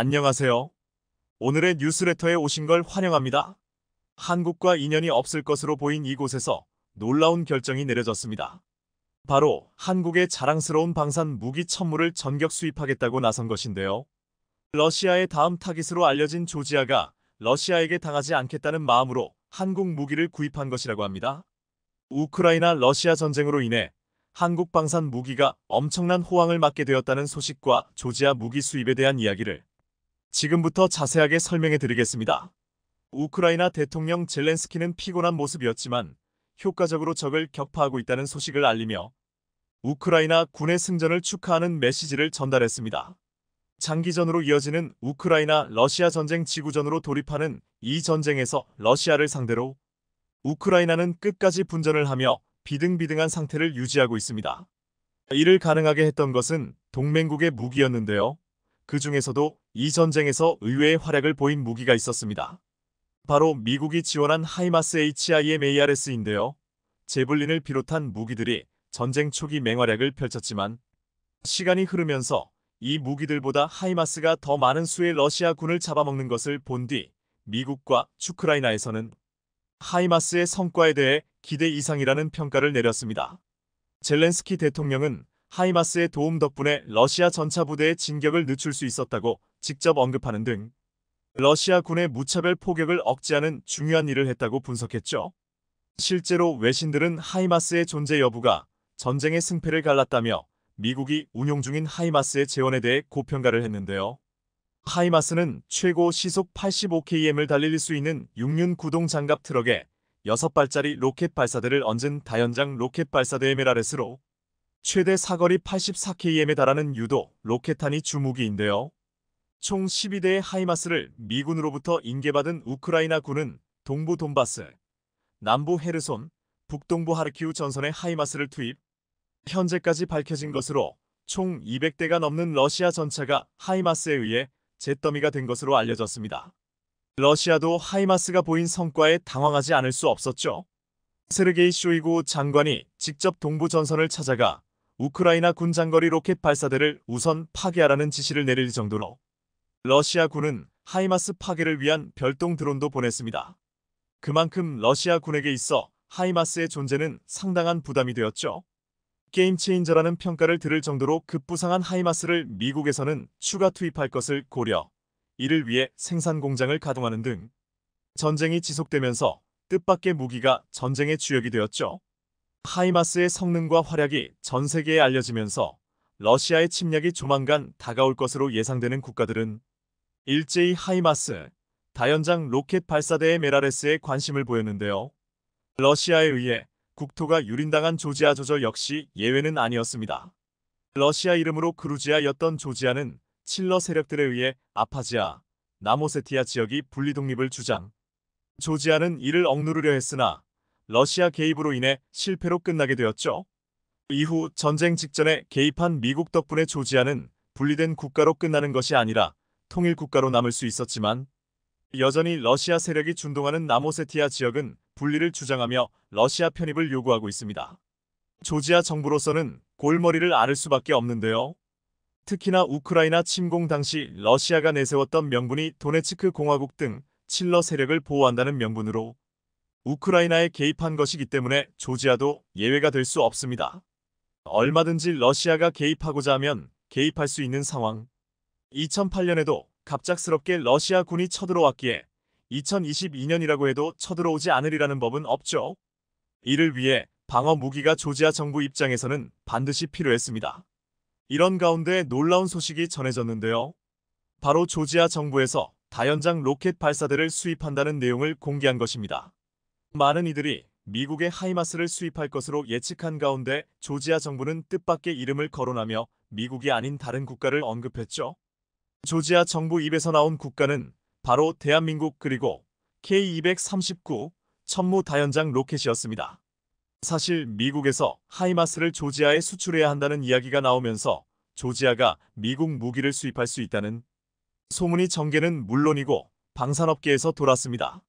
안녕하세요. 오늘의 뉴스레터에 오신 걸 환영합니다. 한국과 인연이 없을 것으로 보인 이곳에서 놀라운 결정이 내려졌습니다. 바로 한국의 자랑스러운 방산 무기 천물을 전격 수입하겠다고 나선 것인데요. 러시아의 다음 타깃으로 알려진 조지아가 러시아에게 당하지 않겠다는 마음으로 한국 무기를 구입한 것이라고 합니다. 우크라이나 러시아 전쟁으로 인해 한국 방산 무기가 엄청난 호황을 맞게 되었다는 소식과 조지아 무기 수입에 대한 이야기를 지금부터 자세하게 설명해 드리겠습니다. 우크라이나 대통령 젤렌스키는 피곤한 모습이었지만 효과적으로 적을 격파하고 있다는 소식을 알리며 우크라이나 군의 승전을 축하하는 메시지를 전달했습니다. 장기전으로 이어지는 우크라이나 러시아 전쟁 지구전으로 돌입하는 이 전쟁에서 러시아를 상대로 우크라이나는 끝까지 분전을 하며 비등비등한 상태를 유지하고 있습니다. 이를 가능하게 했던 것은 동맹국의 무기였는데요. 그 중에서도 이 전쟁에서 의외의 활약을 보인 무기가 있었습니다. 바로 미국이 지원한 하이마스 HIMARS인데요. 제블린을 비롯한 무기들이 전쟁 초기 맹활약을 펼쳤지만 시간이 흐르면서 이 무기들보다 하이마스가 더 많은 수의 러시아 군을 잡아먹는 것을 본 뒤 미국과 우크라이나에서는 하이마스의 성과에 대해 기대 이상이라는 평가를 내렸습니다. 젤렌스키 대통령은 하이마스의 도움 덕분에 러시아 전차 부대의 진격을 늦출 수 있었다고 직접 언급하는 등 러시아 군의 무차별 포격을 억제하는 중요한 일을 했다고 분석했죠. 실제로 외신들은 하이마스의 존재 여부가 전쟁의 승패를 갈랐다며 미국이 운용 중인 하이마스의 재원에 대해 고평가를 했는데요. 하이마스는 최고 시속 85km을 달릴 수 있는 6륜 구동 장갑 트럭에 6발짜리 로켓 발사대를 얹은 다연장 로켓 발사대 MLRS로 최대 사거리 84km에 달하는 유도 로켓탄이 주무기인데요. 총 12대의 하이마스를 미군으로부터 인계받은 우크라이나 군은 동부 돈바스, 남부 헤르손, 북동부 하르키우 전선에 하이마스를 투입. 현재까지 밝혀진 것으로 총 200대가 넘는 러시아 전차가 하이마스에 의해 잿더미가 된 것으로 알려졌습니다. 러시아도 하이마스가 보인 성과에 당황하지 않을 수 없었죠. 세르게이 쇼이구 장관이 직접 동부 전선을 찾아가 우크라이나 군 장거리 로켓 발사대를 우선 파괴하라는 지시를 내릴 정도로 러시아 군은 하이마스 파괴를 위한 별동 드론도 보냈습니다. 그만큼 러시아 군에게 있어 하이마스의 존재는 상당한 부담이 되었죠. 게임 체인저라는 평가를 들을 정도로 급부상한 하이마스를 미국에서는 추가 투입할 것을 고려, 이를 위해 생산 공장을 가동하는 등 전쟁이 지속되면서 뜻밖의 무기가 전쟁의 주역이 되었죠. 하이마스의 성능과 활약이 전 세계에 알려지면서 러시아의 침략이 조만간 다가올 것으로 예상되는 국가들은 일제히 하이마스, 다연장 로켓 발사대의 메라레스에 관심을 보였는데요. 러시아에 의해 국토가 유린당한 조지아 조저 역시 예외는 아니었습니다. 러시아 이름으로 그루지아였던 조지아는 칠러 세력들에 의해 아파지아, 남오세티아 지역이 분리독립을 주장. 조지아는 이를 억누르려 했으나 러시아 개입으로 인해 실패로 끝나게 되었죠. 이후 전쟁 직전에 개입한 미국 덕분에 조지아는 분리된 국가로 끝나는 것이 아니라 통일 국가로 남을 수 있었지만 여전히 러시아 세력이 준동하는 남오세티아 지역은 분리를 주장하며 러시아 편입을 요구하고 있습니다. 조지아 정부로서는 골머리를 앓을 수밖에 없는데요. 특히나 우크라이나 침공 당시 러시아가 내세웠던 명분이 도네츠크 공화국 등 칠러 세력을 보호한다는 명분으로 우크라이나에 개입한 것이기 때문에 조지아도 예외가 될 수 없습니다. 얼마든지 러시아가 개입하고자 하면 개입할 수 있는 상황. 2008년에도 갑작스럽게 러시아 군이 쳐들어왔기에 2022년이라고 해도 쳐들어오지 않으리라는 법은 없죠. 이를 위해 방어 무기가 조지아 정부 입장에서는 반드시 필요했습니다. 이런 가운데 놀라운 소식이 전해졌는데요. 바로 조지아 정부에서 다연장 로켓 발사대를 수입한다는 내용을 공개한 것입니다. 많은 이들이 미국의 하이마스를 수입할 것으로 예측한 가운데 조지아 정부는 뜻밖의 이름을 거론하며 미국이 아닌 다른 국가를 언급했죠. 조지아 정부 입에서 나온 국가는 바로 대한민국 그리고 K239 천무 다연장 로켓이었습니다. 사실 미국에서 하이마스를 조지아에 수출해야 한다는 이야기가 나오면서 조지아가 미국 무기를 수입할 수 있다는 소문이 전개는 물론이고 방산업계에서 돌았습니다.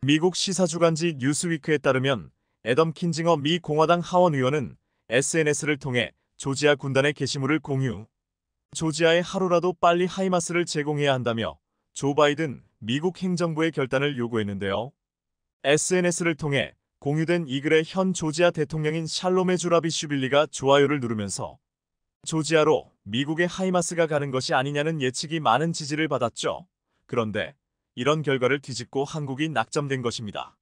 미국 시사주간지 뉴스위크에 따르면 애덤 킨징어 미 공화당 하원 의원은 SNS를 통해 조지아 군단의 게시물을 공유. 조지아에 하루라도 빨리 하이마스를 제공해야 한다며 조 바이든 미국 행정부의 결단을 요구했는데요. SNS를 통해 공유된 이 글에 현 조지아 대통령인 샬롬의 주라비슈빌리가 좋아요를 누르면서 조지아로 미국의 하이마스가 가는 것이 아니냐는 예측이 많은 지지를 받았죠. 그런데 이런 결과를 뒤집고 한국이 낙점된 것입니다.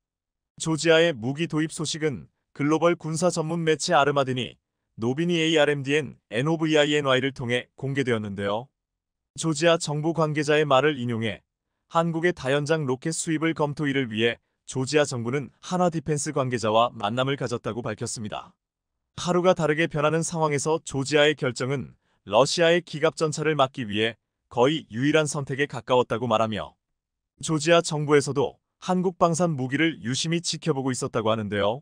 조지아의 무기 도입 소식은 글로벌 군사 전문 매체 아르마딘이 노비니 ARMDN NOVINY를 통해 공개되었는데요. 조지아 정부 관계자의 말을 인용해 한국의 다연장 로켓 수입을 검토일을 위해 조지아 정부는 한화 디펜스 관계자와 만남을 가졌다고 밝혔습니다. 하루가 다르게 변하는 상황에서 조지아의 결정은 러시아의 기갑 전차를 막기 위해 거의 유일한 선택에 가까웠다고 말하며 조지아 정부에서도 한국 방산 무기를 유심히 지켜보고 있었다고 하는데요.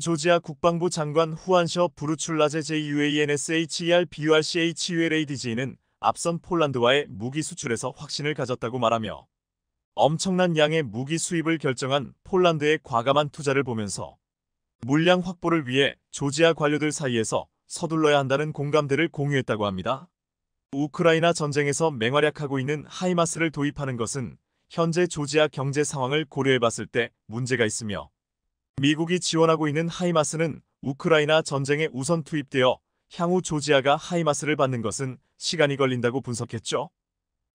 조지아 국방부 장관 후안셔 부르출라제 JUANSHER BURCHULADG는 앞선 폴란드와의 무기 수출에서 확신을 가졌다고 말하며 엄청난 양의 무기 수입을 결정한 폴란드의 과감한 투자를 보면서 물량 확보를 위해 조지아 관료들 사이에서 서둘러야 한다는 공감대를 공유했다고 합니다. 우크라이나 전쟁에서 맹활약하고 있는 하이마스를 도입하는 것은 현재 조지아 경제 상황을 고려해봤을 때 문제가 있으며 미국이 지원하고 있는 하이마스는 우크라이나 전쟁에 우선 투입되어 향후 조지아가 하이마스를 받는 것은 시간이 걸린다고 분석했죠.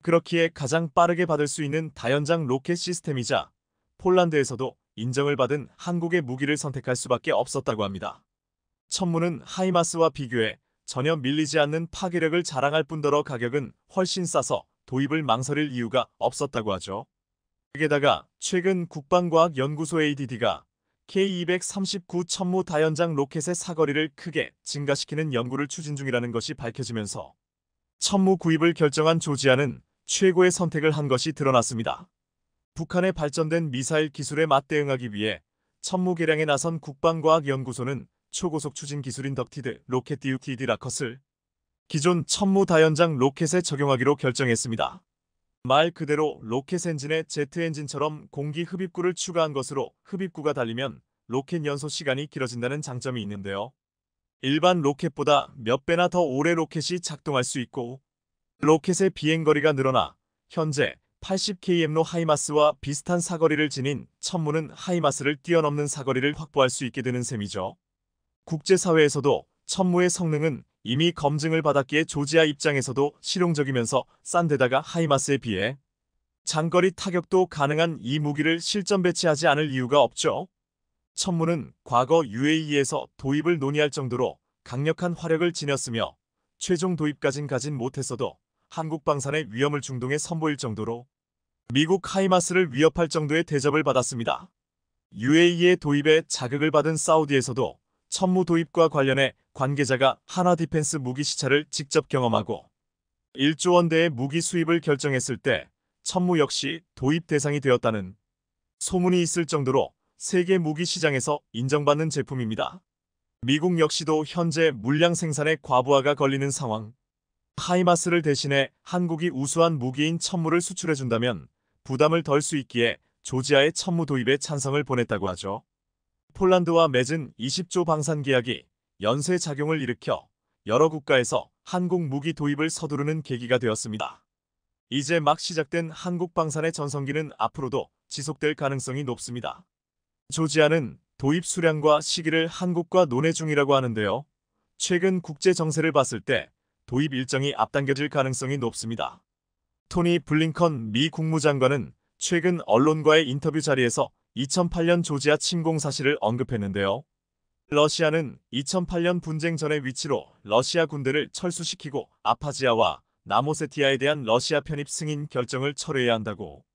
그렇기에 가장 빠르게 받을 수 있는 다연장 로켓 시스템이자 폴란드에서도 인정을 받은 한국의 무기를 선택할 수밖에 없었다고 합니다. 천무는 하이마스와 비교해 전혀 밀리지 않는 파괴력을 자랑할 뿐더러 가격은 훨씬 싸서 도입을 망설일 이유가 없었다고 하죠. 게다가 최근 국방과학연구소 ADD가 K239 천무 다연장 로켓의 사거리를 크게 증가시키는 연구를 추진 중이라는 것이 밝혀지면서 천무 구입을 결정한 조지아는 최고의 선택을 한 것이 드러났습니다. 북한의 발전된 미사일 기술에 맞대응하기 위해 천무 개량에 나선 국방과학연구소는 초고속 추진 기술인 덕티드 로켓 DUTD 라컷을 기존 천무 다연장 로켓에 적용하기로 결정했습니다. 말 그대로 로켓 엔진에 제트 엔진처럼 공기 흡입구를 추가한 것으로 흡입구가 달리면 로켓 연소 시간이 길어진다는 장점이 있는데요. 일반 로켓보다 몇 배나 더 오래 로켓이 작동할 수 있고 로켓의 비행거리가 늘어나 현재 80km로 하이마스와 비슷한 사거리를 지닌 천무는 하이마스를 뛰어넘는 사거리를 확보할 수 있게 되는 셈이죠. 국제사회에서도 천무의 성능은 이미 검증을 받았기에 조지아 입장에서도 실용적이면서 싼 데다가 하이마스에 비해 장거리 타격도 가능한 이 무기를 실전 배치하지 않을 이유가 없죠. 천무는 과거 UAE에서 도입을 논의할 정도로 강력한 화력을 지녔으며 최종 도입까진 가진 못했어도 한국 방산의 위험을 중동에 선보일 정도로 미국 하이마스를 위협할 정도의 대접을 받았습니다. UAE의 도입에 자극을 받은 사우디에서도 천무 도입과 관련해 관계자가 한화 디펜스 무기 시찰을 직접 경험하고 1조 원대의 무기 수입을 결정했을 때 천무 역시 도입 대상이 되었다는 소문이 있을 정도로 세계 무기 시장에서 인정받는 제품입니다. 미국 역시도 현재 물량 생산에 과부하가 걸리는 상황. 하이마스를 대신해 한국이 우수한 무기인 천무를 수출해준다면 부담을 덜 수 있기에 조지아의 천무 도입에 찬성을 보냈다고 하죠. 폴란드와 맺은 20조 방산 계약이 연쇄 작용을 일으켜 여러 국가에서 한국 무기 도입을 서두르는 계기가 되었습니다. 이제 막 시작된 한국 방산의 전성기는 앞으로도 지속될 가능성이 높습니다. 조지아는 도입 수량과 시기를 한국과 논의 중이라고 하는데요. 최근 국제 정세를 봤을 때 도입 일정이 앞당겨질 가능성이 높습니다. 토니 블링컨 미 국무장관은 최근 언론과의 인터뷰 자리에서 2008년 조지아 침공 사실을 언급했는데요. 러시아는 2008년 분쟁 전의 위치로 러시아 군대를 철수시키고 아파지아와 나모세티아에 대한 러시아 편입 승인 결정을 철회해야 한다고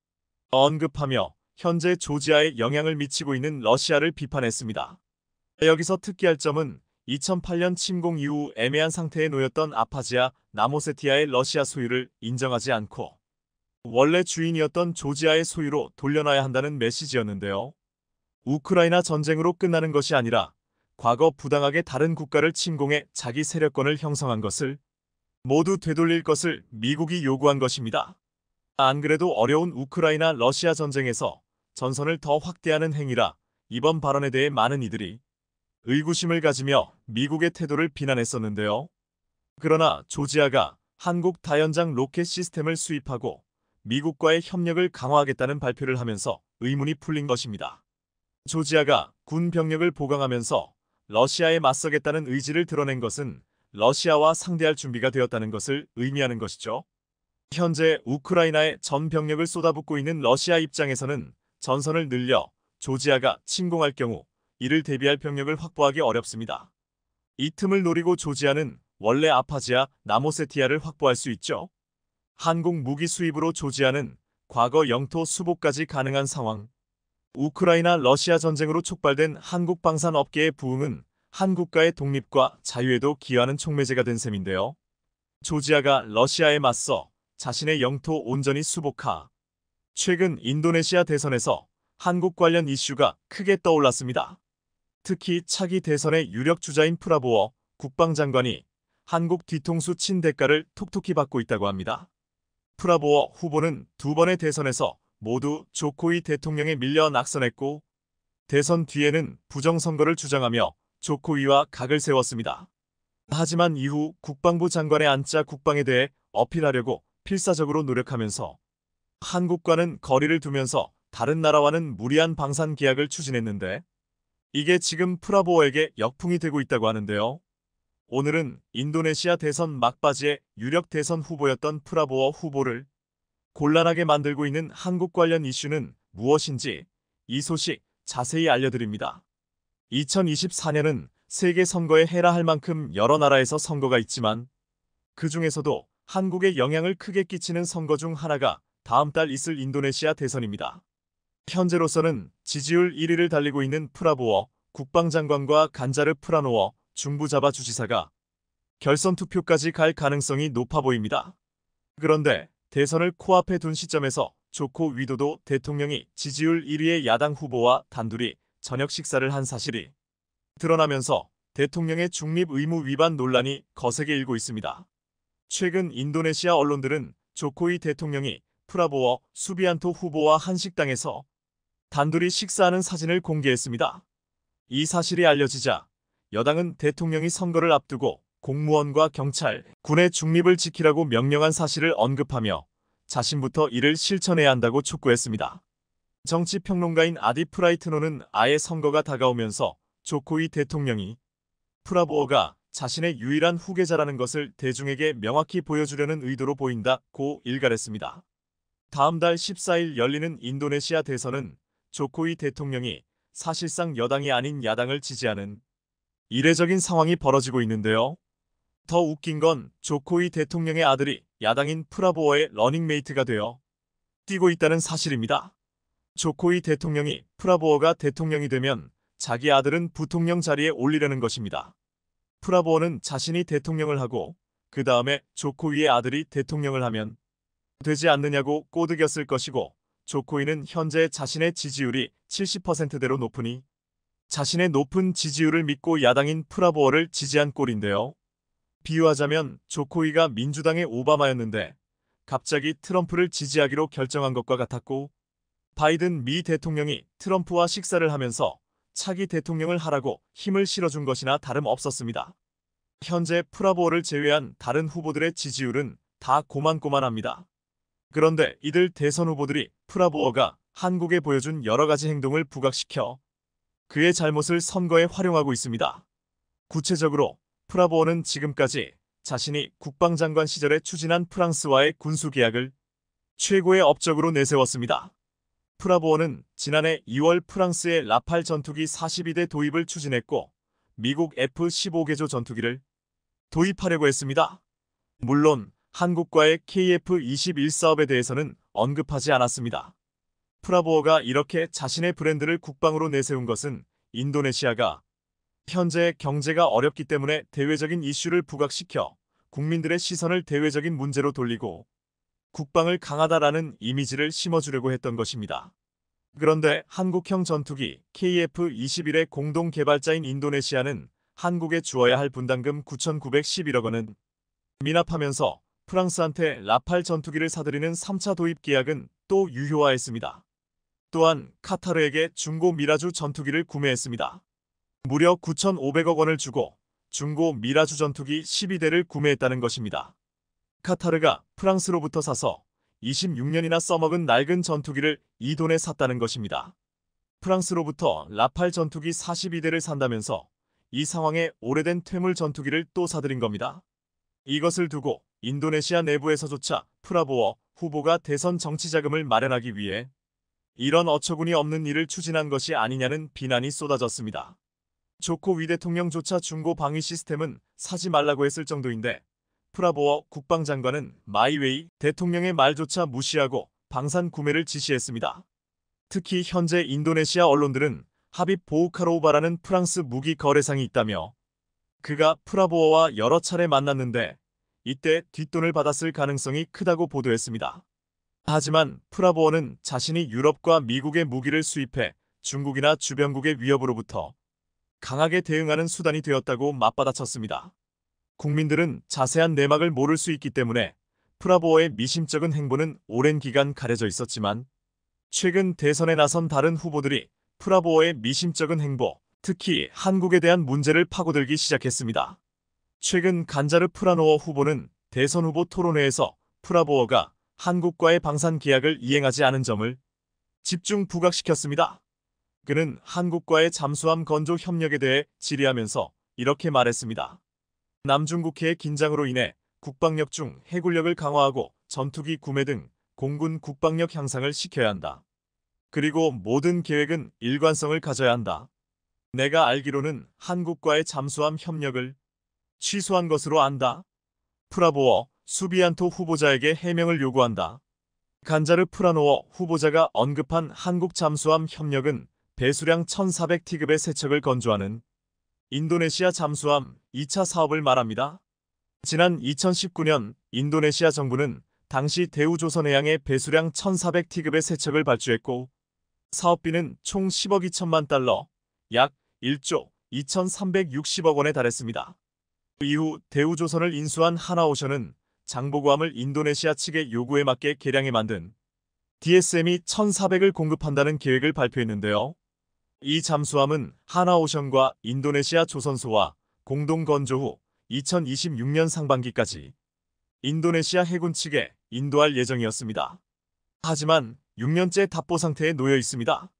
언급하며 현재 조지아에 영향을 미치고 있는 러시아를 비판했습니다. 여기서 특기할 점은 2008년 침공 이후 애매한 상태에 놓였던 아파지아, 나모세티아의 러시아 소유를 인정하지 않고 원래 주인이었던 조지아의 소유로 돌려놔야 한다는 메시지였는데요. 우크라이나 전쟁으로 끝나는 것이 아니라 과거 부당하게 다른 국가를 침공해 자기 세력권을 형성한 것을 모두 되돌릴 것을 미국이 요구한 것입니다. 안 그래도 어려운 우크라이나 러시아 전쟁에서 전선을 더 확대하는 행위라 이번 발언에 대해 많은 이들이 의구심을 가지며 미국의 태도를 비난했었는데요. 그러나 조지아가 한국 다연장 로켓 시스템을 수입하고 미국과의 협력을 강화하겠다는 발표를 하면서 의문이 풀린 것입니다. 조지아가 군 병력을 보강하면서 러시아에 맞서겠다는 의지를 드러낸 것은 러시아와 상대할 준비가 되었다는 것을 의미하는 것이죠. 현재 우크라이나에 전 병력을 쏟아붓고 있는 러시아 입장에서는 전선을 늘려 조지아가 침공할 경우 이를 대비할 병력을 확보하기 어렵습니다. 이 틈을 노리고 조지아는 원래 아파지아, 나모세티아를 확보할 수 있죠. 한국 무기 수입으로 조지아는 과거 영토 수복까지 가능한 상황. 우크라이나 러시아 전쟁으로 촉발된 한국 방산 업계의 부흥은 한국가의 독립과 자유에도 기여하는 촉매제가 된 셈인데요. 조지아가 러시아에 맞서 자신의 영토 온전히 수복하. 최근 인도네시아 대선에서 한국 관련 이슈가 크게 떠올랐습니다. 특히 차기 대선의 유력 주자인 프라보워 국방장관이 한국 뒤통수 친 대가를 톡톡히 받고 있다고 합니다. 프라보워 후보는 두 번의 대선에서 모두 조코이 대통령에 밀려 낙선했고 대선 뒤에는 부정선거를 주장하며 조코이와 각을 세웠습니다. 하지만 이후 국방부 장관에 앉자 국방에 대해 어필하려고 필사적으로 노력하면서 한국과는 거리를 두면서 다른 나라와는 무리한 방산 계약을 추진했는데 이게 지금 프라보워에게 역풍이 되고 있다고 하는데요. 오늘은 인도네시아 대선 막바지에 유력 대선 후보였던 프라보워 후보를 곤란하게 만들고 있는 한국 관련 이슈는 무엇인지 이 소식 자세히 알려드립니다. 2024년은 세계 선거의 해라 할 만큼 여러 나라에서 선거가 있지만 그 중에서도 한국에 영향을 크게 끼치는 선거 중 하나가 다음 달 있을 인도네시아 대선입니다. 현재로서는 지지율 1위를 달리고 있는 프라보워 국방장관과 간자르 프라노워 중부자바 주지사가 결선 투표까지 갈 가능성이 높아 보입니다. 그런데 대선을 코앞에 둔 시점에서 조코 위도도 대통령이 지지율 1위의 야당 후보와 단둘이 저녁 식사를 한 사실이 드러나면서 대통령의 중립 의무 위반 논란이 거세게 일고 있습니다. 최근 인도네시아 언론들은 조코이 대통령이 프라보워 수비안토 후보와 한식당에서 단둘이 식사하는 사진을 공개했습니다. 이 사실이 알려지자 여당은 대통령이 선거를 앞두고 공무원과 경찰, 군의 중립을 지키라고 명령한 사실을 언급하며 자신부터 이를 실천해야 한다고 촉구했습니다. 정치평론가인 아디 프라이트노는 아예 선거가 다가오면서 조코이 대통령이 프라보워가 자신의 유일한 후계자라는 것을 대중에게 명확히 보여주려는 의도로 보인다고 일갈했습니다. 다음 달 14일 열리는 인도네시아 대선은 조코이 대통령이 사실상 여당이 아닌 야당을 지지하는 이례적인 상황이 벌어지고 있는데요. 더 웃긴 건 조코이 대통령의 아들이 야당인 프라보워의 러닝메이트가 되어 뛰고 있다는 사실입니다. 조코이 대통령이 프라보워가 대통령이 되면 자기 아들은 부통령 자리에 올리려는 것입니다. 프라보워는 자신이 대통령을 하고 그 다음에 조코이의 아들이 대통령을 하면 되지 않느냐고 꼬드겼을 것이고 조코이는 현재 자신의 지지율이 70%대로 높으니 자신의 높은 지지율을 믿고 야당인 프라보워를 지지한 꼴인데요. 비유하자면 조코이가 민주당의 오바마였는데 갑자기 트럼프를 지지하기로 결정한 것과 같았고 바이든 미 대통령이 트럼프와 식사를 하면서 차기 대통령을 하라고 힘을 실어준 것이나 다름없었습니다. 현재 프라보워를 제외한 다른 후보들의 지지율은 다 고만고만합니다. 그런데 이들 대선 후보들이 프라보워가 한국에 보여준 여러 가지 행동을 부각시켜 그의 잘못을 선거에 활용하고 있습니다. 구체적으로 프라보워는 지금까지 자신이 국방장관 시절에 추진한 프랑스와의 군수계약을 최고의 업적으로 내세웠습니다. 프라보워는 지난해 2월 프랑스의 라팔 전투기 42대 도입을 추진했고 미국 F-15개조 전투기를 도입하려고 했습니다. 물론 한국과의 KF-21 사업에 대해서는 언급하지 않았습니다. 프라보워가 이렇게 자신의 브랜드를 국방으로 내세운 것은 인도네시아가 현재 경제가 어렵기 때문에 대외적인 이슈를 부각시켜 국민들의 시선을 대외적인 문제로 돌리고 국방을 강하다라는 이미지를 심어주려고 했던 것입니다. 그런데 한국형 전투기 KF-21의 공동 개발자인 인도네시아는 한국에 주어야 할 분담금 9,911억 원은 미납하면서 프랑스한테 라팔 전투기를 사들이는 3차 도입 계약은 또 유효화했습니다. 또한 카타르에게 중고 미라주 전투기를 구매했습니다. 무려 9,500억 원을 주고 중고 미라주 전투기 12대를 구매했다는 것입니다. 카타르가 프랑스로부터 사서 26년이나 써먹은 낡은 전투기를 이 돈에 샀다는 것입니다. 프랑스로부터 라팔 전투기 42대를 산다면서 이 상황에 오래된 퇴물 전투기를 또 사들인 겁니다. 이것을 두고 인도네시아 내부에서조차 프라보워 후보가 대선 정치 자금을 마련하기 위해 이런 어처구니 없는 일을 추진한 것이 아니냐는 비난이 쏟아졌습니다. 조코 위 대통령조차 중고 방위 시스템은 사지 말라고 했을 정도인데 프라보워 국방장관은 마이웨이 대통령의 말조차 무시하고 방산 구매를 지시했습니다. 특히 현재 인도네시아 언론들은 하빕 보우카로우바라는 프랑스 무기 거래상이 있다며 그가 프라보워와 여러 차례 만났는데 이때 뒷돈을 받았을 가능성이 크다고 보도했습니다. 하지만 프라보워는 자신이 유럽과 미국의 무기를 수입해 중국이나 주변국의 위협으로부터 강하게 대응하는 수단이 되었다고 맞받아쳤습니다. 국민들은 자세한 내막을 모를 수 있기 때문에 프라보워의 미심쩍은 행보는 오랜 기간 가려져 있었지만 최근 대선에 나선 다른 후보들이 프라보워의 미심쩍은 행보, 특히 한국에 대한 문제를 파고들기 시작했습니다. 최근 간자르 프라노워 후보는 대선 후보 토론회에서 프라보워가 한국과의 방산 계약을 이행하지 않은 점을 집중 부각시켰습니다. 그는 한국과의 잠수함 건조 협력에 대해 질의하면서 이렇게 말했습니다. 남중국해의 긴장으로 인해 국방력 중 해군력을 강화하고 전투기 구매 등 공군 국방력 향상을 시켜야 한다. 그리고 모든 계획은 일관성을 가져야 한다. 내가 알기로는 한국과의 잠수함 협력을 취소한 것으로 안다. 프라보워 수비안토 후보자에게 해명을 요구한다. 간자르 프라노워 후보자가 언급한 한국 잠수함 협력은 배수량 1400티급의 세척을 건조하는 인도네시아 잠수함 2차 사업을 말합니다. 지난 2019년 인도네시아 정부는 당시 대우조선해양에 배수량 1400티급의 세척을 발주했고 사업비는 총 10억 2천만 달러, 약 1조 2360억 원에 달했습니다. 이후 대우조선을 인수한 하나오션은 장보고함을 인도네시아 측의 요구에 맞게 개량해 만든 DSM이 1400을 공급한다는 계획을 발표했는데요. 이 잠수함은 하나오션과 인도네시아 조선소와 공동 건조 후 2026년 상반기까지 인도네시아 해군 측에 인도할 예정이었습니다. 하지만 6년째 답보 상태에 놓여 있습니다.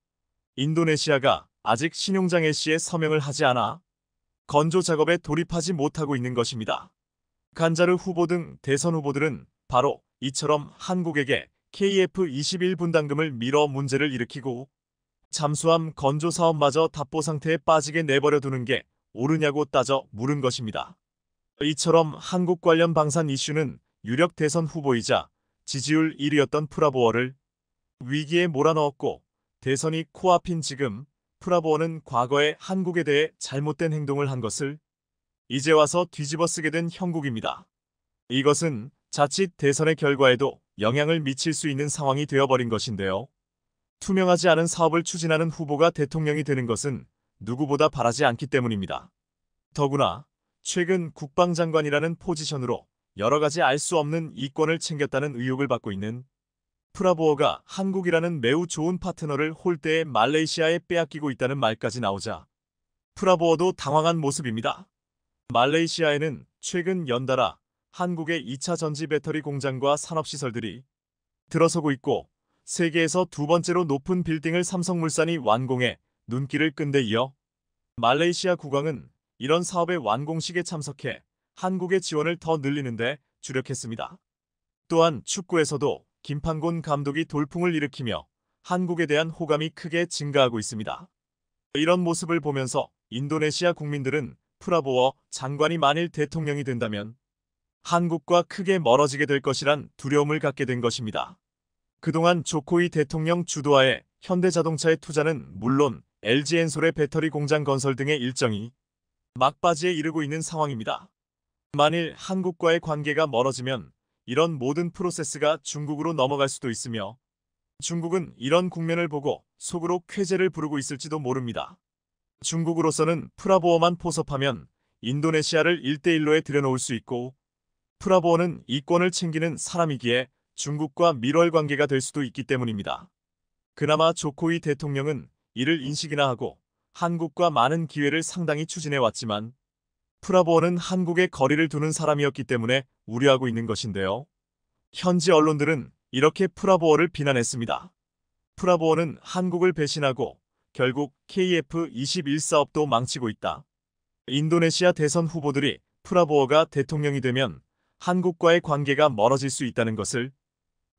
인도네시아가 아직 신용장 L씨에 서명을 하지 않아 건조 작업에 돌입하지 못하고 있는 것입니다. 간자르 후보 등 대선 후보들은 바로 이처럼 한국에게 KF-21 분담금을 밀어 문제를 일으키고 잠수함 건조 사업마저 답보 상태에 빠지게 내버려 두는 게 옳으냐고 따져 물은 것입니다. 이처럼 한국 관련 방산 이슈는 유력 대선 후보이자 지지율 1위였던 프라보워를 위기에 몰아넣었고 대선이 코앞인 지금 프라보워는 과거에 한국에 대해 잘못된 행동을 한 것을 이제 와서 뒤집어 쓰게 된 형국입니다. 이것은 자칫 대선의 결과에도 영향을 미칠 수 있는 상황이 되어버린 것인데요. 투명하지 않은 사업을 추진하는 후보가 대통령이 되는 것은 누구보다 바라지 않기 때문입니다. 더구나 최근 국방장관이라는 포지션으로 여러 가지 알 수 없는 이권을 챙겼다는 의혹을 받고 있는 프라보워가 한국이라는 매우 좋은 파트너를 홀대에 말레이시아에 빼앗기고 있다는 말까지 나오자 프라보워도 당황한 모습입니다. 말레이시아에는 최근 연달아 한국의 2차 전지 배터리 공장과 산업시설들이 들어서고 있고 세계에서 두 번째로 높은 빌딩을 삼성물산이 완공해 눈길을 끈 데 이어 말레이시아 국왕은 이런 사업의 완공식에 참석해 한국의 지원을 더 늘리는데 주력했습니다. 또한 축구에서도 김판곤 감독이 돌풍을 일으키며 한국에 대한 호감이 크게 증가하고 있습니다. 이런 모습을 보면서 인도네시아 국민들은 프라보워 장관이 만일 대통령이 된다면 한국과 크게 멀어지게 될 것이란 두려움을 갖게 된 것입니다. 그동안 조코이 대통령 주도하에 현대자동차의 투자는 물론 LG엔솔의 배터리 공장 건설 등의 일정이 막바지에 이르고 있는 상황입니다. 만일 한국과의 관계가 멀어지면 이런 모든 프로세스가 중국으로 넘어갈 수도 있으며 중국은 이런 국면을 보고 속으로 쾌재를 부르고 있을지도 모릅니다. 중국으로서는 프라보워만 포섭하면 인도네시아를 1대1로에 들여놓을 수 있고 프라보워는 이권을 챙기는 사람이기에 중국과 밀월 관계가 될 수도 있기 때문입니다. 그나마 조코이 대통령은 이를 인식이나 하고 한국과 많은 기회를 상당히 추진해왔지만 프라보어는 한국에 거리를 두는 사람이었기 때문에 우려하고 있는 것인데요. 현지 언론들은 이렇게 프라보어를 비난했습니다. 프라보어는 한국을 배신하고 결국 KF-21 사업도 망치고 있다. 인도네시아 대선 후보들이 프라보어가 대통령이 되면 한국과의 관계가 멀어질 수 있다는 것을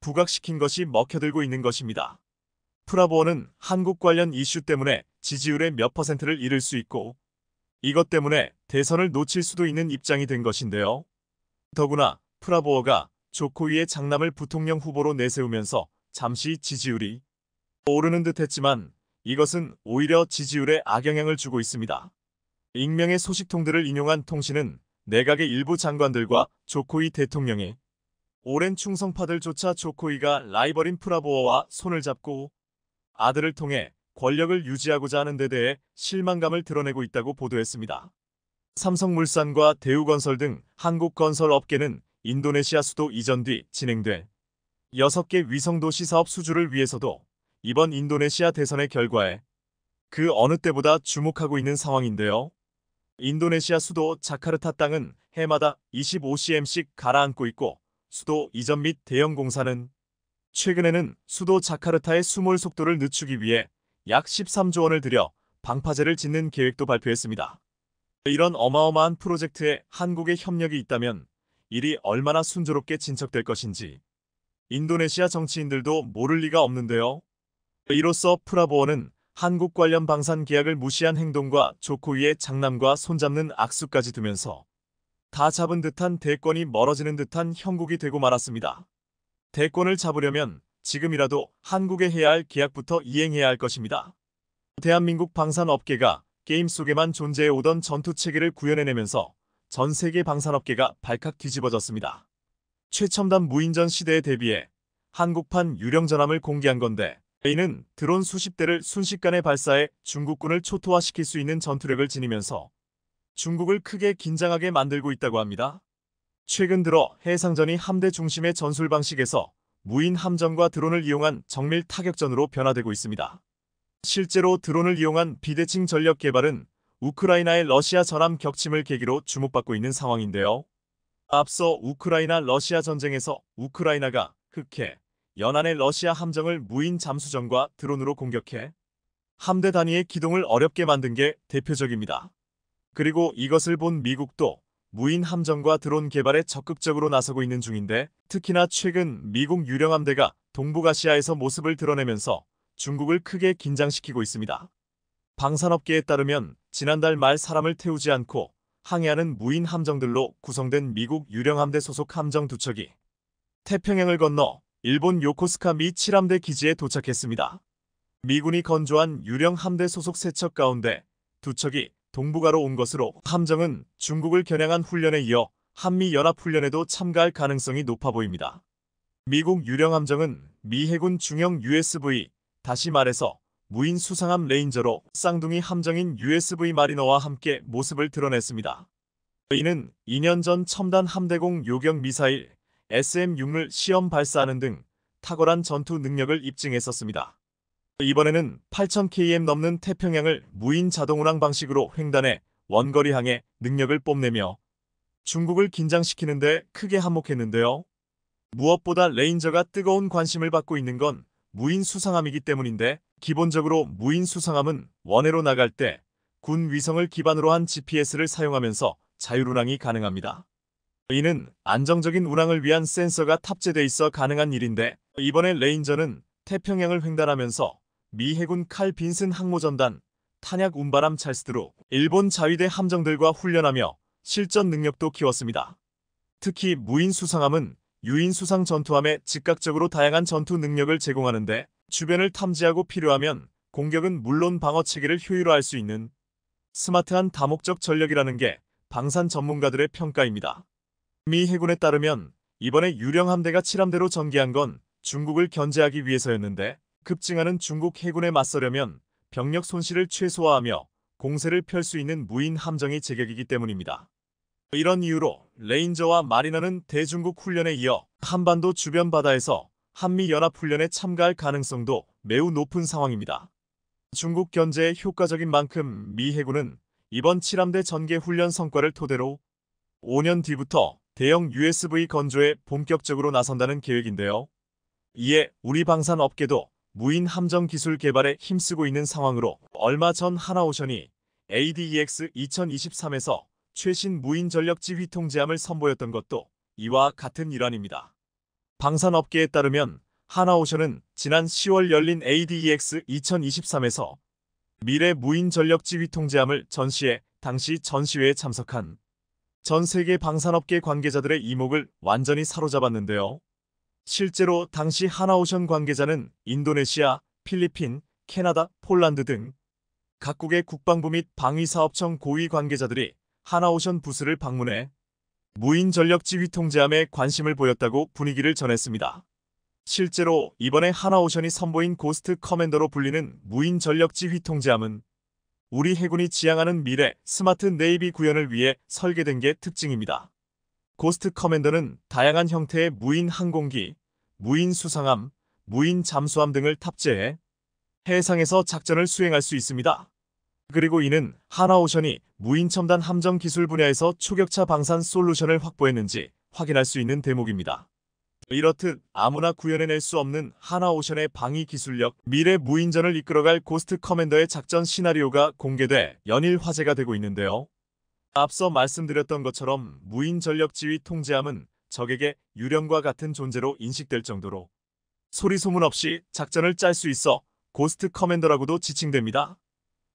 부각시킨 것이 먹혀들고 있는 것입니다. 프라보어는 한국 관련 이슈 때문에 지지율의 몇 퍼센트를 잃을 수 있고 이것 때문에 대선을 놓칠 수도 있는 입장이 된 것인데요. 더구나 프라보어가 조코위의 장남을 부통령 후보로 내세우면서 잠시 지지율이 오르는 듯 했지만 이것은 오히려 지지율에 악영향을 주고 있습니다. 익명의 소식통들을 인용한 통신은 내각의 일부 장관들과 조코위 대통령의 오랜 충성파들조차 조코위가 라이벌인 프라보어와 손을 잡고 아들을 통해 권력을 유지하고자 하는 데 대해 실망감을 드러내고 있다고 보도했습니다. 삼성물산과 대우건설 등 한국건설 업계는 인도네시아 수도 이전 뒤 진행돼 6개 위성도시 사업 수주를 위해서도 이번 인도네시아 대선의 결과에 그 어느 때보다 주목하고 있는 상황인데요. 인도네시아 수도 자카르타 땅은 해마다 25cm씩 가라앉고 있고 수도 이전 및 대형 공사는 최근에는 수도 자카르타의 수몰 속도를 늦추기 위해 약 13조 원을 들여 방파제를 짓는 계획도 발표했습니다. 이런 어마어마한 프로젝트에 한국의 협력이 있다면 일이 얼마나 순조롭게 진척될 것인지 인도네시아 정치인들도 모를 리가 없는데요. 이로써 프라보어는 한국 관련 방산 계약을 무시한 행동과 조코위의 장남과 손잡는 악수까지 두면서 다 잡은 듯한 대권이 멀어지는 듯한 형국이 되고 말았습니다. 대권을 잡으려면 지금이라도 한국에 해야 할 계약부터 이행해야 할 것입니다. 대한민국 방산업계가 게임 속에만 존재해 오던 전투체계를 구현해내면서 전 세계 방산업계가 발칵 뒤집어졌습니다. 최첨단 무인전 시대에 대비해 한국판 유령전함을 공개한 건데 이는 드론 수십 대를 순식간에 발사해 중국군을 초토화시킬 수 있는 전투력을 지니면서 중국을 크게 긴장하게 만들고 있다고 합니다. 최근 들어 해상전이 함대 중심의 전술 방식에서 무인 함정과 드론을 이용한 정밀 타격전으로 변화되고 있습니다. 실제로 드론을 이용한 비대칭 전력 개발은 우크라이나의 러시아 전함 격침을 계기로 주목받고 있는 상황인데요. 앞서 우크라이나 러시아 전쟁에서 우크라이나가 흑해, 연안의 러시아 함정을 무인 잠수정과 드론으로 공격해 함대 단위의 기동을 어렵게 만든 게 대표적입니다. 그리고 이것을 본 미국도 무인 함정과 드론 개발에 적극적으로 나서고 있는 중인데 특히나 최근 미국 유령함대가 동북아시아에서 모습을 드러내면서 중국을 크게 긴장시키고 있습니다. 방산업계에 따르면 지난달 말 사람을 태우지 않고 항해하는 무인 함정들로 구성된 미국 유령함대 소속 함정 2척이 태평양을 건너 일본 요코스카 미 7함대 기지에 도착했습니다. 미군이 건조한 유령함대 소속 3척 가운데 2척이 동북아로 온 것으로 함정은 중국을 겨냥한 훈련에 이어 한미연합훈련에도 참가할 가능성이 높아 보입니다. 미국 유령함정은 미 해군 중형 USV, 다시 말해서 무인 수상함 레인저로 쌍둥이 함정인 USV 마리너와 함께 모습을 드러냈습니다. 이는 2년 전 첨단 함대공 요격 미사일 SM-6을 시험 발사하는 등 탁월한 전투 능력을 입증했었습니다. 이번에는 8,000km 넘는 태평양을 무인 자동운항 방식으로 횡단해 원거리 항해 능력을 뽐내며 중국을 긴장시키는 데 크게 한몫했는데요. 무엇보다 레인저가 뜨거운 관심을 받고 있는 건 무인 수상함이기 때문인데 기본적으로 무인 수상함은 원해로 나갈 때 군 위성을 기반으로 한 GPS를 사용하면서 자율운항이 가능합니다. 이는 안정적인 운항을 위한 센서가 탑재돼 있어 가능한 일인데 이번에 레인저는 태평양을 횡단하면서 미 해군 칼 빈슨 항모전단, 탄약 운바람 찰스트로 일본 자위대 함정들과 훈련하며 실전 능력도 키웠습니다. 특히 무인 수상함은 유인 수상 전투함에 즉각적으로 다양한 전투 능력을 제공하는데 주변을 탐지하고 필요하면 공격은 물론 방어 체계를 효율화할 수 있는 스마트한 다목적 전력이라는 게 방산 전문가들의 평가입니다. 미 해군에 따르면 이번에 유령 함대가 7함대로 전개한 건 중국을 견제하기 위해서였는데 급증하는 중국 해군에 맞서려면 병력 손실을 최소화하며 공세를 펼 수 있는 무인 함정이 제격이기 때문입니다. 이런 이유로 레인저와 마리너는 대중국 훈련에 이어 한반도 주변 바다에서 한미연합훈련에 참가할 가능성도 매우 높은 상황입니다. 중국 견제에 효과적인 만큼 미 해군은 이번 7함대 전개 훈련 성과를 토대로 5년 뒤부터 대형 USV 건조에 본격적으로 나선다는 계획인데요. 이에 우리 방산업계도 무인 함정 기술 개발에 힘쓰고 있는 상황으로 얼마 전 하나오션이 ADEX 2023에서 최신 무인 전력지 휘통제함을 선보였던 것도 이와 같은 일환입니다. 방산업계에 따르면 하나오션은 지난 10월 열린 ADEX 2023에서 미래 무인 전력지 휘통제함을 전시해 당시 전시회에 참석한 전 세계 방산업계 관계자들의 이목을 완전히 사로잡았는데요. 실제로 당시 하나오션 관계자는 인도네시아, 필리핀, 캐나다, 폴란드 등 각국의 국방부 및 방위사업청 고위 관계자들이 하나오션 부스를 방문해 무인 전력지 휘통제함에 관심을 보였다고 분위기를 전했습니다. 실제로 이번에 하나오션이 선보인 고스트 커맨더로 불리는 무인 전력지 휘통제함은 우리 해군이 지향하는 미래 스마트 네이비 구현을 위해 설계된 게 특징입니다. 고스트 커맨더는 다양한 형태의 무인 항공기, 무인 수상함, 무인 잠수함 등을 탑재해 해상에서 작전을 수행할 수 있습니다. 그리고 이는 하나오션이 무인 첨단 함정 기술 분야에서 초격차 방산 솔루션을 확보했는지 확인할 수 있는 대목입니다. 이렇듯 아무나 구현해낼 수 없는 하나오션의 방위 기술력, 미래 무인전을 이끌어갈 고스트 커맨더의 작전 시나리오가 공개돼 연일 화제가 되고 있는데요. 앞서 말씀드렸던 것처럼 무인 전력 지휘 통제함은 적에게 유령과 같은 존재로 인식될 정도로 소리 소문 없이 작전을 짤 수 있어 고스트 커맨더라고도 지칭됩니다.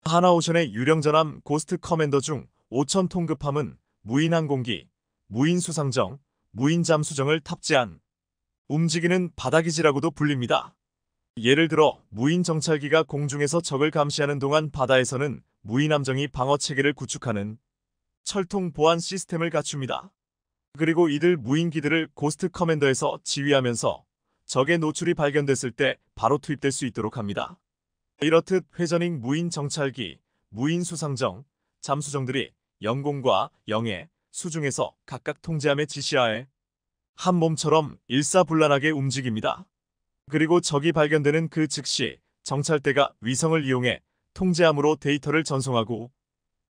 하나오션의 유령 전함 고스트 커맨더 중 5천 톤급함은 무인 항공기, 무인 수상정, 무인 잠수정을 탑재한 움직이는 바다기지라고도 불립니다. 예를 들어 무인 정찰기가 공중에서 적을 감시하는 동안 바다에서는 무인 함정이 방어 체계를 구축하는 철통 보안 시스템을 갖춥니다. 그리고 이들 무인기들을 고스트 커맨더에서 지휘하면서 적의 노출이 발견됐을 때 바로 투입될 수 있도록 합니다. 이렇듯 회전익 무인 정찰기, 무인 수상정, 잠수정들이 영공과 영해, 수중에서 각각 통제함의 지시하에 한 몸처럼 일사불란하게 움직입니다. 그리고 적이 발견되는 그 즉시 정찰대가 위성을 이용해 통제함으로 데이터를 전송하고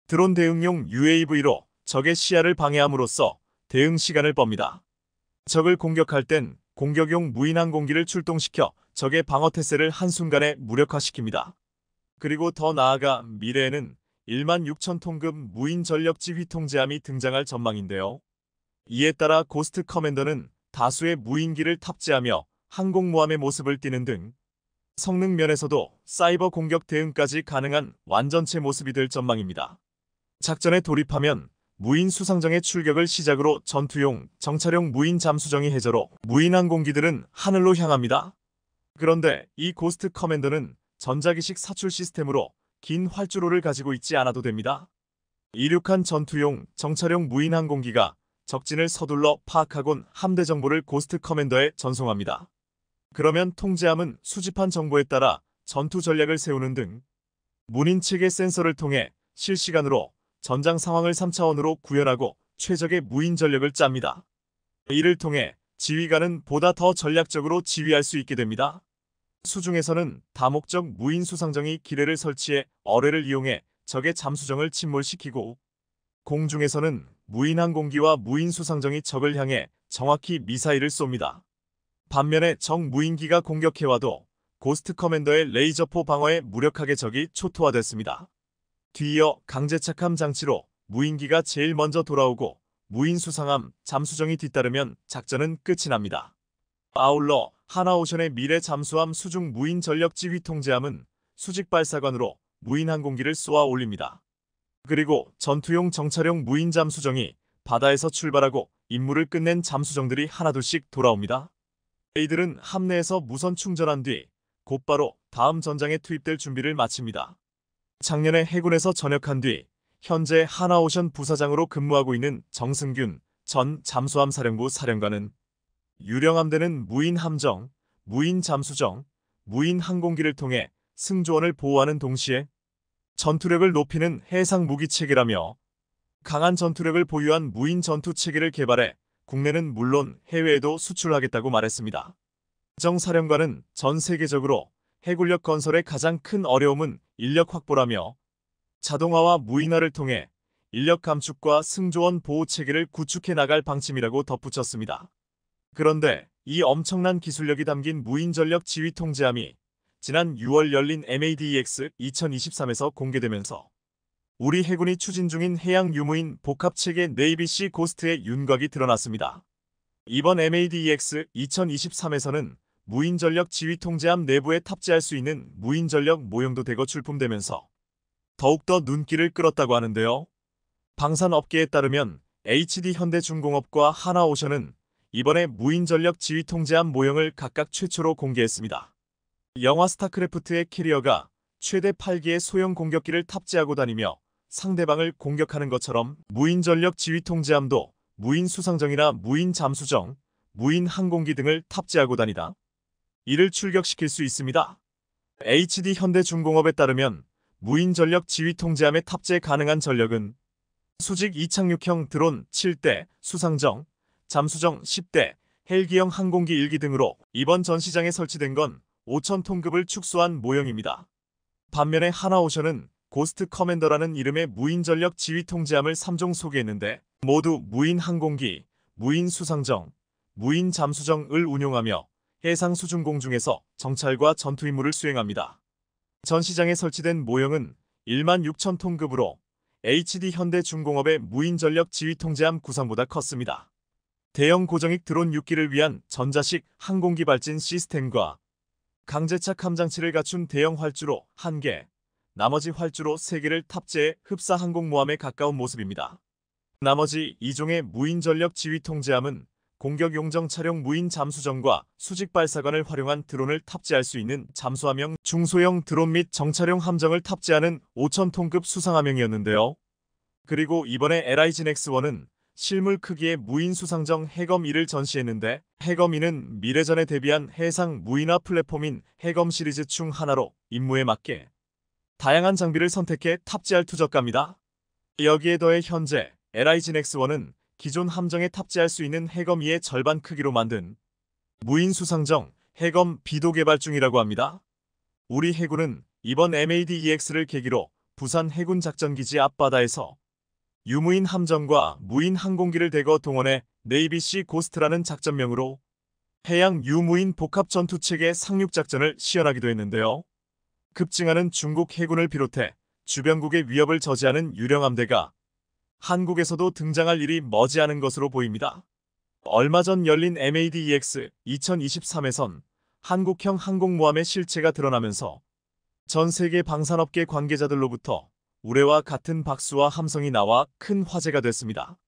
드론 대응용 UAV로 적의 시야를 방해함으로써 대응 시간을 멉니다. 적을 공격할 땐 공격용 무인 항공기를 출동시켜 적의 방어 태세를 한순간에 무력화시킵니다. 그리고 더 나아가 미래에는 1만 6천 톤급 무인 전력지 휘통제함이 등장할 전망인데요. 이에 따라 고스트 커맨더는 다수의 무인기를 탑재하며 항공모함의 모습을 띠는 등 성능 면에서도 사이버 공격 대응까지 가능한 완전체 모습이 될 전망입니다. 작전에 돌입하면 무인 수상정의 출격을 시작으로 전투용, 정찰용 무인 잠수정이 해저로 무인 항공기들은 하늘로 향합니다. 그런데 이 고스트 커맨더는 전자기식 사출 시스템으로 긴 활주로를 가지고 있지 않아도 됩니다. 이륙한 전투용, 정찰용 무인 항공기가 적진을 서둘러 파악하곤 함대 정보를 고스트 커맨더에 전송합니다. 그러면 통제함은 수집한 정보에 따라 전투 전략을 세우는 등 문인체계 센서를 통해 실시간으로 전장 상황을 3차원으로 구현하고 최적의 무인 전력을 짭니다. 이를 통해 지휘관은 보다 더 전략적으로 지휘할 수 있게 됩니다. 수중에서는 다목적 무인 수상정이 기뢰를 설치해 어뢰를 이용해 적의 잠수정을 침몰시키고 공중에서는 무인 항공기와 무인 수상정이 적을 향해 정확히 미사일을 쏩니다. 반면에 적 무인기가 공격해와도 고스트 커맨더의 레이저포 방어에 무력하게 적이 초토화됐습니다. 뒤이어 강제착함 장치로 무인기가 제일 먼저 돌아오고 무인 수상함, 잠수정이 뒤따르면 작전은 끝이 납니다. 아울러 하나오션의 미래 잠수함 수중 무인 전력지 휘통제함은 수직 발사관으로 무인 항공기를 쏘아 올립니다. 그리고 전투용 정찰용 무인 잠수정이 바다에서 출발하고 임무를 끝낸 잠수정들이 하나둘씩 돌아옵니다. 이들은 함내에서 무선 충전한 뒤 곧바로 다음 전장에 투입될 준비를 마칩니다. 작년에 해군에서 전역한 뒤 현재 하나오션 부사장으로 근무하고 있는 정승균 전 잠수함 사령부 사령관은 유령함대는 무인 함정, 무인 잠수정, 무인 항공기를 통해 승조원을 보호하는 동시에 전투력을 높이는 해상 무기 체계라며 강한 전투력을 보유한 무인 전투 체계를 개발해 국내는 물론 해외에도 수출하겠다고 말했습니다. 정 사령관은 전 세계적으로 해군력 건설의 가장 큰 어려움은 인력 확보라며 자동화와 무인화를 통해 인력 감축과 승조원 보호 체계를 구축해 나갈 방침이라고 덧붙였습니다. 그런데 이 엄청난 기술력이 담긴 무인전력 지휘 통제함이 지난 6월 열린 MADEX 2023에서 공개되면서 우리 해군이 추진 중인 해양 유무인 복합체계 네이비시 고스트의 윤곽이 드러났습니다. 이번 MADEX 2023에서는 무인전력 지휘 통제함 내부에 탑재할 수 있는 무인전력 모형도 대거 출품되면서 더욱더 눈길을 끌었다고 하는데요. 방산업계에 따르면 HD현대중공업과 하나오션은 이번에 무인전력 지휘 통제함 모형을 각각 최초로 공개했습니다. 영화 스타크래프트의 캐리어가 최대 8기의 소형 공격기를 탑재하고 다니며 상대방을 공격하는 것처럼 무인전력 지휘 통제함도 무인 수상정이나 무인 잠수정, 무인 항공기 등을 탑재하고 다니다 이를 출격시킬 수 있습니다. HD현대중공업에 따르면 무인전력 지휘 통제함에 탑재 가능한 전력은 수직 이착륙형 드론 7대, 수상정, 잠수정 10대, 헬기형 항공기 1기 등으로 이번 전시장에 설치된 건 5,000톤급을 축소한 모형입니다. 반면에 하나오션은 고스트 커맨더라는 이름의 무인전력 지휘 통제함을 3종 소개했는데 모두 무인 항공기, 무인 수상정, 무인 잠수정을 운용하며 해상 수중 공중에서 정찰과 전투 임무를 수행합니다. 전시장에 설치된 모형은 16,000톤급으로 HD현대중공업의 무인전력 지휘 통제함 구성보다 컸습니다. 대형 고정익 드론 6기를 위한 전자식 항공기 발진 시스템과 강제착 함장치를 갖춘 대형 활주로 1개, 나머지 활주로 3개를 탑재해 흡사 항공모함에 가까운 모습입니다. 나머지 2종의 무인전력 지휘 통제함은 공격 용정 차량 무인 잠수정과 수직 발사관을 활용한 드론을 탑재할 수 있는 잠수함형 중소형 드론 및 정찰용 함정을 탑재하는 5,000톤급 수상함형이었는데요. 그리고 이번에 LIGN-X1은 실물 크기의 무인 수상정 해검2를 전시했는데 해검2는 미래전에 대비한 해상 무인화 플랫폼인 해검 시리즈 중 하나로 임무에 맞게 다양한 장비를 선택해 탑재할 투적가입니다. 여기에 더해 현재 LIGN-X1은 기존 함정에 탑재할 수 있는 해검2의 절반 크기로 만든 무인 수상정 해검 B도 개발 중이라고 합니다. 우리 해군은 이번 MADEX를 계기로 부산 해군 작전기지 앞바다에서 유무인 함정과 무인 항공기를 대거 동원해 네이비시 고스트라는 작전명으로 해양 유무인 복합전투체계 상륙작전을 시연하기도 했는데요. 급증하는 중국 해군을 비롯해 주변국의 위협을 저지하는 유령 함대가 한국에서도 등장할 일이 머지않은 것으로 보입니다. 얼마 전 열린 MADEX 2023에선 한국형 항공모함의 실체가 드러나면서 전 세계 방산업계 관계자들로부터 우레와 같은 박수와 함성이 나와 큰 화제가 됐습니다.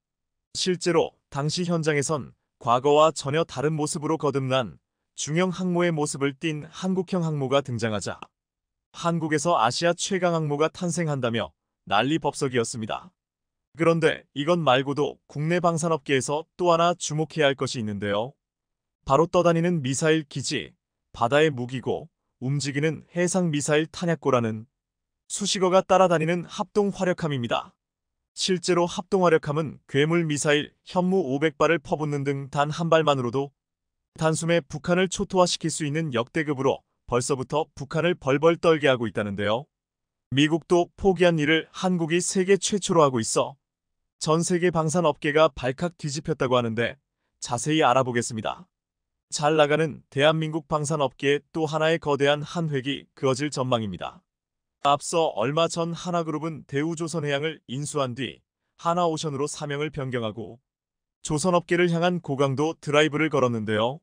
실제로 당시 현장에선 과거와 전혀 다른 모습으로 거듭난 중형 항모의 모습을 띤 한국형 항모가 등장하자 한국에서 아시아 최강 항모가 탄생한다며 난리법석이었습니다. 그런데 이것 말고도 국내 방산업계에서 또 하나 주목해야 할 것이 있는데요. 바로 떠다니는 미사일 기지, 바다의 무기고, 움직이는 해상 미사일 탄약고라는 수식어가 따라다니는 합동화력함입니다. 실제로 합동화력함은 괴물 미사일 현무 500발을 퍼붓는 등 단 한 발만으로도 단숨에 북한을 초토화시킬 수 있는 역대급으로 벌써부터 북한을 벌벌 떨게 하고 있다는데요. 미국도 포기한 일을 한국이 세계 최초로 하고 있어 전 세계 방산업계가 발칵 뒤집혔다고 하는데 자세히 알아보겠습니다. 잘 나가는 대한민국 방산업계의 또 하나의 거대한 한 획이 그어질 전망입니다. 앞서 얼마 전 하나그룹은 대우조선해양을 인수한 뒤 하나오션으로 사명을 변경하고 조선업계를 향한 고강도 드라이브를 걸었는데요.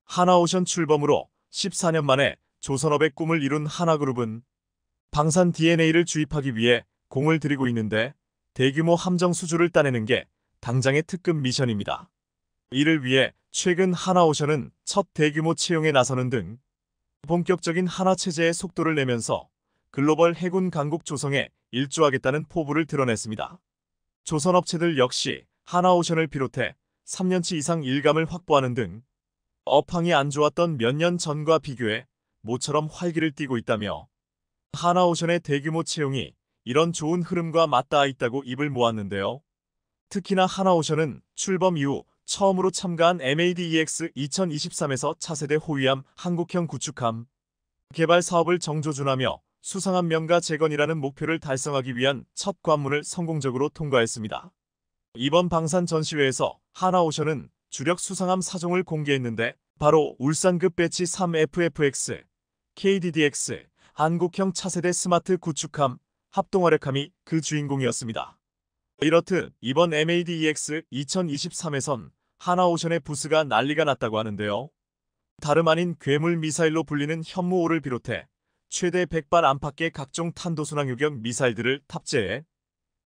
하나오션 출범으로 14년 만에 조선업의 꿈을 이룬 하나그룹은 방산 DNA를 주입하기 위해 공을 들이고 있는데 대규모 함정 수주를 따내는 게 당장의 특급 미션입니다. 이를 위해 최근 하나오션은 첫 대규모 채용에 나서는 등 본격적인 하나체제의 속도를 내면서 글로벌 해군 강국 조성에 일조하겠다는 포부를 드러냈습니다. 조선업체들 역시 하나오션을 비롯해 3년치 이상 일감을 확보하는 등 업황이 안 좋았던 몇 년 전과 비교해 모처럼 활기를 띠고 있다며 하나오션의 대규모 채용이 이런 좋은 흐름과 맞닿아 있다고 입을 모았는데요. 특히나 하나오션은 출범 이후 처음으로 참가한 MADEX 2023에서 차세대 호위함 한국형 구축함 개발 사업을 정조준하며 수상한 명가 재건이라는 목표를 달성하기 위한 첫 관문을 성공적으로 통과했습니다. 이번 방산 전시회에서 하나오션은 주력 수상함 4종을 공개했는데 바로 울산급 배치 3FFX, KDDX, 한국형 차세대 스마트 구축함, 합동화력함이 그 주인공이었습니다. 이렇듯 이번 MADEX 2023에선 하나오션의 부스가 난리가 났다고 하는데요. 다름 아닌 괴물 미사일로 불리는 현무5를 비롯해 최대 100발 안팎의 각종 탄도순항 유격 미사일들을 탑재해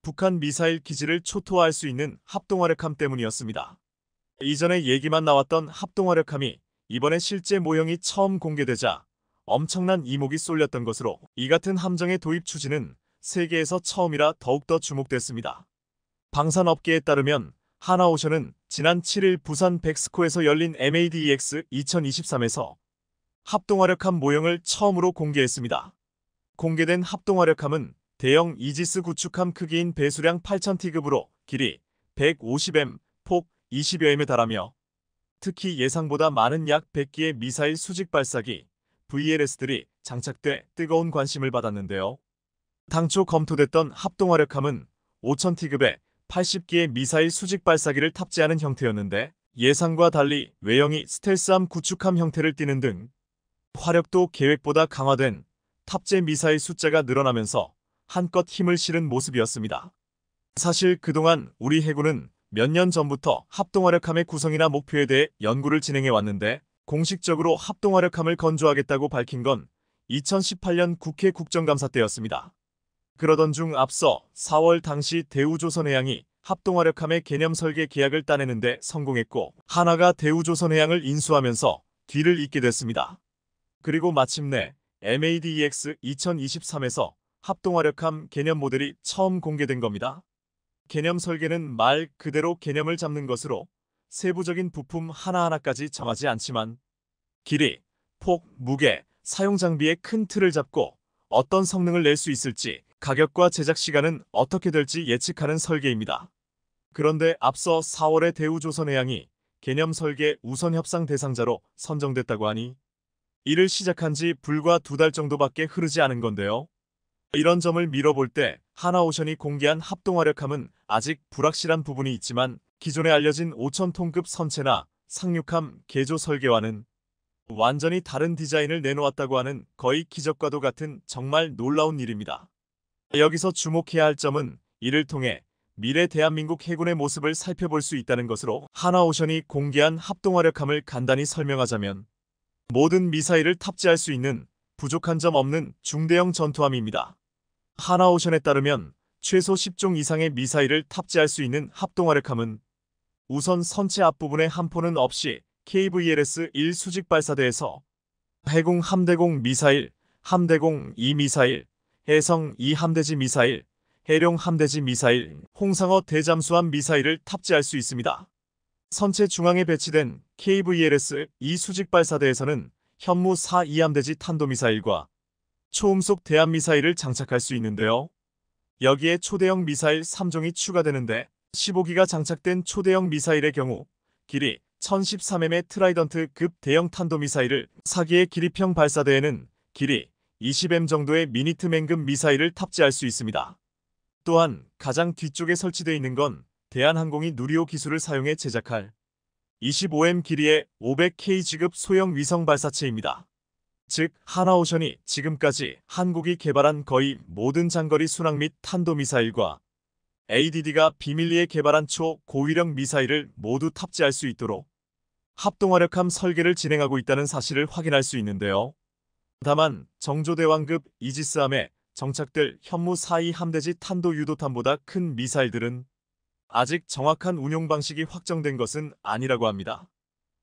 북한 미사일 기지를 초토화할 수 있는 합동화력함 때문이었습니다. 이전에 얘기만 나왔던 합동화력함이 이번에 실제 모형이 처음 공개되자 엄청난 이목이 쏠렸던 것으로 이 같은 함정의 도입 추진은 세계에서 처음이라 더욱더 주목됐습니다. 방산업계에 따르면 하나오션은 지난 7일 부산 백스코에서 열린 MADEX 2023에서 합동화력함 모형을 처음으로 공개했습니다. 공개된 합동화력함은 대형 이지스 구축함 크기인 배수량 8000T급으로 길이 150m, 폭 20여m에 달하며 특히 예상보다 많은 약 100기의 미사일 수직 발사기 VLS들이 장착돼 뜨거운 관심을 받았는데요. 당초 검토됐던 합동화력함은 5000T급의 80기의 미사일 수직 발사기를 탑재하는 형태였는데 예상과 달리 외형이 스텔스함 구축함 형태를 띠는 등 화력도 계획보다 강화된 탑재 미사일 숫자가 늘어나면서 한껏 힘을 실은 모습이었습니다. 사실 그동안 우리 해군은 몇 년 전부터 합동화력함의 구성이나 목표에 대해 연구를 진행해 왔는데 공식적으로 합동화력함을 건조하겠다고 밝힌 건 2018년 국회 국정감사 때였습니다. 그러던 중 앞서 4월 당시 대우조선해양이 합동화력함의 개념 설계 계약을 따내는데 성공했고 하나가 대우조선해양을 인수하면서 뒤를 잇게 됐습니다. 그리고 마침내 MADEX 2023에서 합동화력함 개념 모델이 처음 공개된 겁니다. 개념 설계는 말 그대로 개념을 잡는 것으로 세부적인 부품 하나하나까지 정하지 않지만 길이, 폭, 무게, 사용 장비의 큰 틀을 잡고 어떤 성능을 낼 수 있을지 가격과 제작 시간은 어떻게 될지 예측하는 설계입니다. 그런데 앞서 4월에 대우조선해양이 개념 설계 우선 협상 대상자로 선정됐다고 하니 이를 시작한 지 불과 2달 정도밖에 흐르지 않은 건데요. 이런 점을 미뤄볼 때 하나오션이 공개한 합동화력함은 아직 불확실한 부분이 있지만 기존에 알려진 5000톤급 선체나 상륙함 개조 설계와는 완전히 다른 디자인을 내놓았다고 하는 거의 기적과도 같은 정말 놀라운 일입니다. 여기서 주목해야 할 점은 이를 통해 미래 대한민국 해군의 모습을 살펴볼 수 있다는 것으로 하나오션이 공개한 합동화력함을 간단히 설명하자면 모든 미사일을 탑재할 수 있는 부족한 점 없는 중대형 전투함입니다. 하나오션에 따르면 최소 10종 이상의 미사일을 탑재할 수 있는 합동화력함은 우선 선체 앞부분에 함포는 없이 KVLS-1 수직 발사대에서 해공 함대공 미사일, 함대공 2 미사일, 해성 2 함대지 미사일, 해룡 함대지 미사일, 홍상어 대잠수함 미사일을 탑재할 수 있습니다. 선체 중앙에 배치된 KVLS-2 수직 발사대에서는 현무 4 2함대지 탄도미사일과 초음속 대함미사일을 장착할 수 있는데요. 여기에 초대형 미사일 3종이 추가되는데 15기가 장착된 초대형 미사일의 경우 길이 1013m의 트라이던트급 대형 탄도미사일을 4기의 기립형 발사대에는 길이 20m 정도의 미니트맨급 미사일을 탑재할 수 있습니다. 또한 가장 뒤쪽에 설치되어 있는 건 대한항공이 누리호 기술을 사용해 제작할 25m 길이의 500kg급 소형 위성 발사체입니다. 즉 하나오션이 지금까지 한국이 개발한 거의 모든 장거리 순항 및 탄도미사일과 ADD가 비밀리에 개발한 초고위력 미사일을 모두 탑재할 수 있도록 합동화력함 설계를 진행하고 있다는 사실을 확인할 수 있는데요. 다만 정조대왕급 이지스함에 정착될 현무 4.2 함대지 탄도 유도탄보다 큰 미사일들은 아직 정확한 운용 방식이 확정된 것은 아니라고 합니다.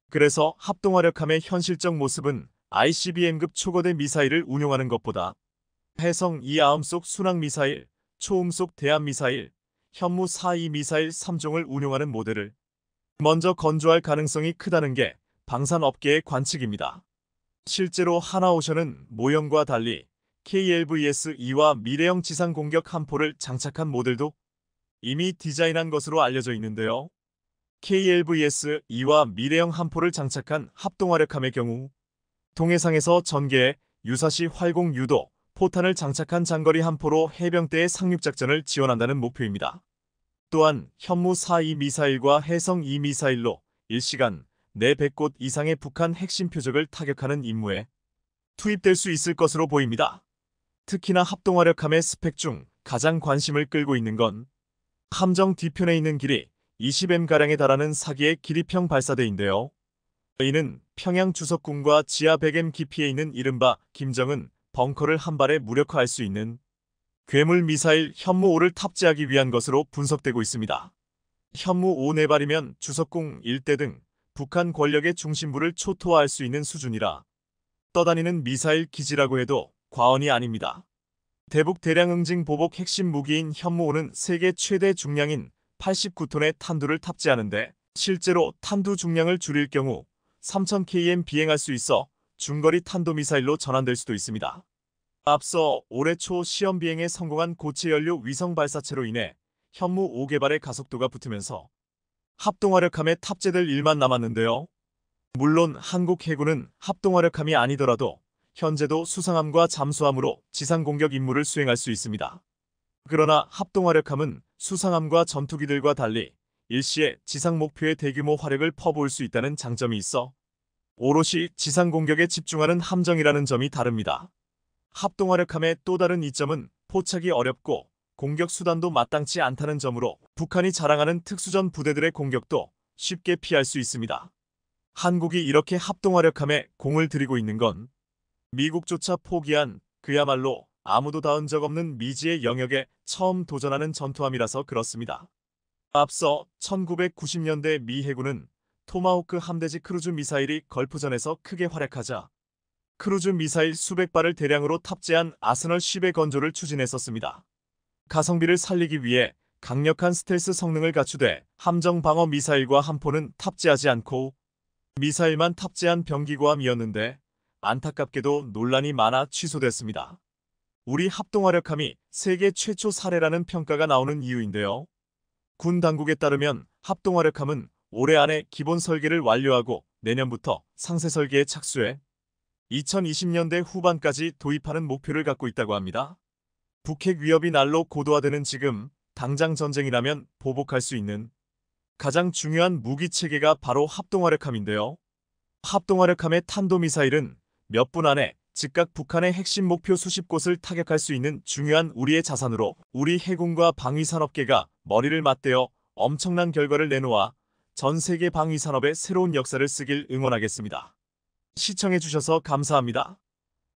그래서 합동화력함의 현실적 모습은 ICBM급 초거대 미사일을 운용하는 것보다 해성 2아음속 순항미사일, 초음속 대함미사일, 현무 4.2 미사일 3종을 운용하는 모델을 먼저 건조할 가능성이 크다는 게 방산업계의 관측입니다. 실제로 하나오션은 모형과 달리 KLVS-2와 미래형 지상공격 함포를 장착한 모델도 이미 디자인한 것으로 알려져 있는데요. KLVS-2와 미래형 함포를 장착한 합동화력함의 경우 동해상에서 전개해 유사시 활공 유도, 포탄을 장착한 장거리 함포로 해병대의 상륙작전을 지원한다는 목표입니다. 또한 현무 4.2 미사일과 해성 2 미사일로 1시간 내 100곳 이상의 북한 핵심 표적을 타격하는 임무에 투입될 수 있을 것으로 보입니다. 특히나 합동화력함의 스펙 중 가장 관심을 끌고 있는 건 함정 뒤편에 있는 길이 20m가량에 달하는 4기의 기립형 발사대인데요. 이는 평양 주석궁과 지하 100m 깊이에 있는 이른바 김정은 벙커를 한 발에 무력화할 수 있는 괴물 미사일 현무5를 탑재하기 위한 것으로 분석되고 있습니다. 현무5 4발이면 주석궁 일대 등 북한 권력의 중심부를 초토화할 수 있는 수준이라 떠다니는 미사일 기지라고 해도 과언이 아닙니다. 대북 대량 응징 보복 핵심 무기인 현무5는 세계 최대 중량인 89톤의 탄두를 탑재하는데 실제로 탄두 중량을 줄일 경우 3000km 비행할 수 있어 중거리 탄도미사일로 전환될 수도 있습니다. 앞서 올해 초 시험 비행에 성공한 고체 연료 위성 발사체로 인해 현무5 개발의 가속도가 붙으면서 합동화력함에 탑재될 일만 남았는데요. 물론 한국 해군은 합동화력함이 아니더라도 현재도 수상함과 잠수함으로 지상 공격 임무를 수행할 수 있습니다. 그러나 합동화력함은 수상함과 전투기들과 달리 일시에 지상 목표에 대규모 화력을 퍼부을 수 있다는 장점이 있어 오롯이 지상 공격에 집중하는 함정이라는 점이 다릅니다. 합동화력함의 또 다른 이점은 포착이 어렵고 공격 수단도 마땅치 않다는 점으로 북한이 자랑하는 특수전 부대들의 공격도 쉽게 피할 수 있습니다. 한국이 이렇게 합동화력함에 공을 들이고 있는 건 미국조차 포기한 그야말로 아무도 닿은 적 없는 미지의 영역에 처음 도전하는 전투함이라서 그렇습니다. 앞서 1990년대 미 해군은 토마호크 함대지 크루즈 미사일이 걸프전에서 크게 활약하자 크루즈 미사일 수백 발을 대량으로 탑재한 아스널 10의 건조를 추진했었습니다. 가성비를 살리기 위해 강력한 스텔스 성능을 갖추되 함정 방어 미사일과 함포는 탑재하지 않고 미사일만 탑재한 병기고함이었는데 안타깝게도 논란이 많아 취소됐습니다. 우리 합동화력함이 세계 최초 사례라는 평가가 나오는 이유인데요. 군 당국에 따르면 합동화력함은 올해 안에 기본 설계를 완료하고 내년부터 상세 설계에 착수해 2020년대 후반까지 도입하는 목표를 갖고 있다고 합니다. 북핵 위협이 날로 고도화되는 지금 당장 전쟁이라면 보복할 수 있는 가장 중요한 무기 체계가 바로 합동화력함인데요. 합동화력함의 탄도미사일은 몇 분 안에 즉각 북한의 핵심 목표 수십 곳을 타격할 수 있는 중요한 우리의 자산으로 우리 해군과 방위산업계가 머리를 맞대어 엄청난 결과를 내놓아 전 세계 방위산업의 새로운 역사를 쓰길 응원하겠습니다. 시청해주셔서 감사합니다.